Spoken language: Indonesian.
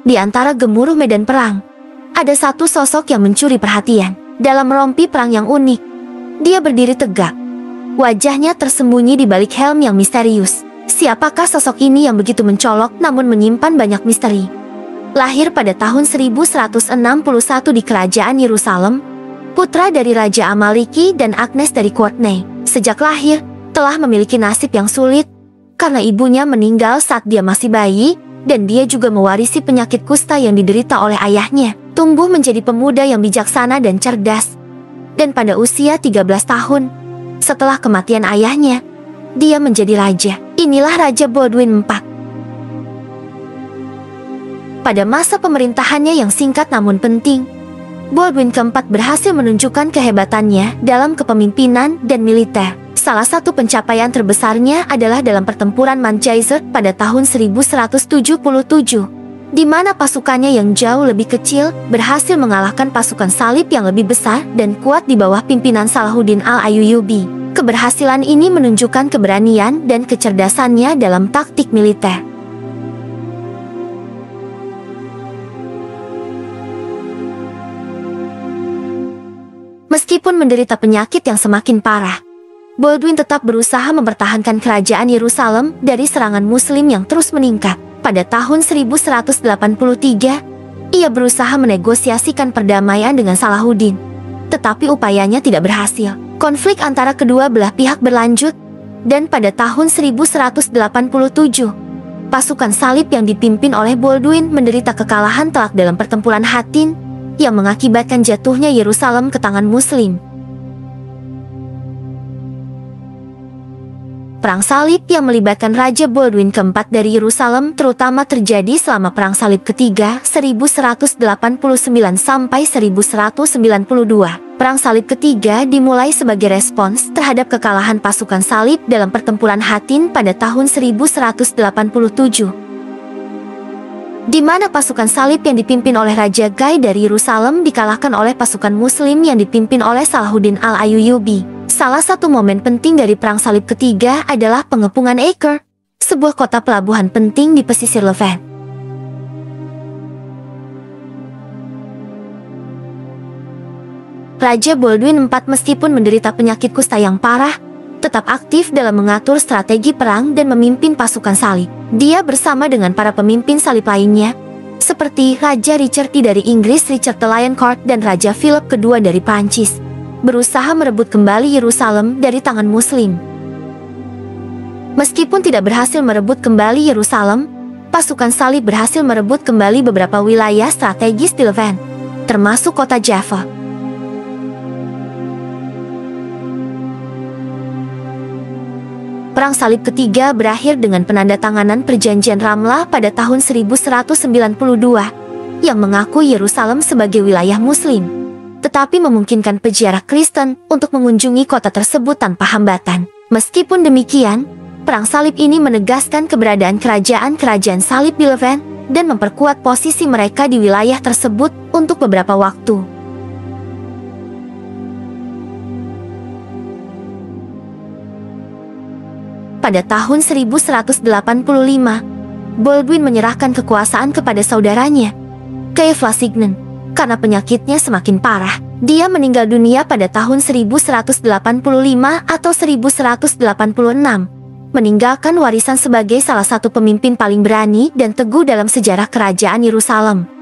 Di antara gemuruh medan perang, ada satu sosok yang mencuri perhatian. Dalam rompi perang yang unik, dia berdiri tegak. Wajahnya tersembunyi di balik helm yang misterius. Siapakah sosok ini yang begitu mencolok namun menyimpan banyak misteri? Lahir pada tahun 1161 di kerajaan Yerusalem, putra dari Raja Amaliki dan Agnes dari Courtenay. Sejak lahir, telah memiliki nasib yang sulit, karena ibunya meninggal saat dia masih bayi, dan dia juga mewarisi penyakit kusta yang diderita oleh ayahnya. Tumbuh menjadi pemuda yang bijaksana dan cerdas. Dan pada usia 13 tahun, setelah kematian ayahnya, dia menjadi raja. Inilah Raja Baldwin IV. Pada masa pemerintahannya yang singkat namun penting, Baldwin keempat berhasil menunjukkan kehebatannya dalam kepemimpinan dan militer. Salah satu pencapaian terbesarnya adalah dalam pertempuran Manchester pada tahun 1177, di mana pasukannya yang jauh lebih kecil berhasil mengalahkan pasukan salib yang lebih besar dan kuat di bawah pimpinan Salahuddin al-Ayyubi. Keberhasilan ini menunjukkan keberanian dan kecerdasannya dalam taktik militer. Meskipun menderita penyakit yang semakin parah, Baldwin tetap berusaha mempertahankan kerajaan Yerusalem dari serangan Muslim yang terus meningkat. Pada tahun 1183, ia berusaha menegosiasikan perdamaian dengan Salahuddin, tetapi upayanya tidak berhasil. Konflik antara kedua belah pihak berlanjut, dan pada tahun 1187, pasukan salib yang dipimpin oleh Baldwin menderita kekalahan telak dalam pertempuran Hattin, yang mengakibatkan jatuhnya Yerusalem ke tangan Muslim. Perang salib yang melibatkan Raja Baldwin keempat dari Yerusalem terutama terjadi selama Perang Salib ketiga 1189 sampai 1192. Perang Salib ketiga dimulai sebagai respons terhadap kekalahan pasukan salib dalam pertempuran Hattin pada tahun 1187, di mana pasukan salib yang dipimpin oleh Raja Guy dari Yerusalem dikalahkan oleh pasukan Muslim yang dipimpin oleh Salahuddin al-Ayyubi. Salah satu momen penting dari Perang Salib ketiga adalah pengepungan Acre, sebuah kota pelabuhan penting di pesisir Levant. Raja Baldwin IV meskipun menderita penyakit kusta yang parah, tetap aktif dalam mengatur strategi perang dan memimpin pasukan salib. Dia bersama dengan para pemimpin salib lainnya, seperti Raja Richard I dari Inggris, Richard the Lion Court, dan Raja Philip II dari Prancis, berusaha merebut kembali Yerusalem dari tangan Muslim. Meskipun tidak berhasil merebut kembali Yerusalem, pasukan salib berhasil merebut kembali beberapa wilayah strategis di Levant, termasuk kota Jaffa. Perang Salib ketiga berakhir dengan penandatanganan Perjanjian Ramlah pada tahun 1192, yang mengakui Yerusalem sebagai wilayah Muslim, tetapi memungkinkan peziarah Kristen untuk mengunjungi kota tersebut tanpa hambatan. Meskipun demikian, Perang Salib ini menegaskan keberadaan kerajaan-kerajaan salib di Levant dan memperkuat posisi mereka di wilayah tersebut untuk beberapa waktu. Pada tahun 1185, Baldwin menyerahkan kekuasaan kepada saudaranya, Guy Flasignan, karena penyakitnya semakin parah. Dia meninggal dunia pada tahun 1185 atau 1186, meninggalkan warisan sebagai salah satu pemimpin paling berani dan teguh dalam sejarah kerajaan Yerusalem.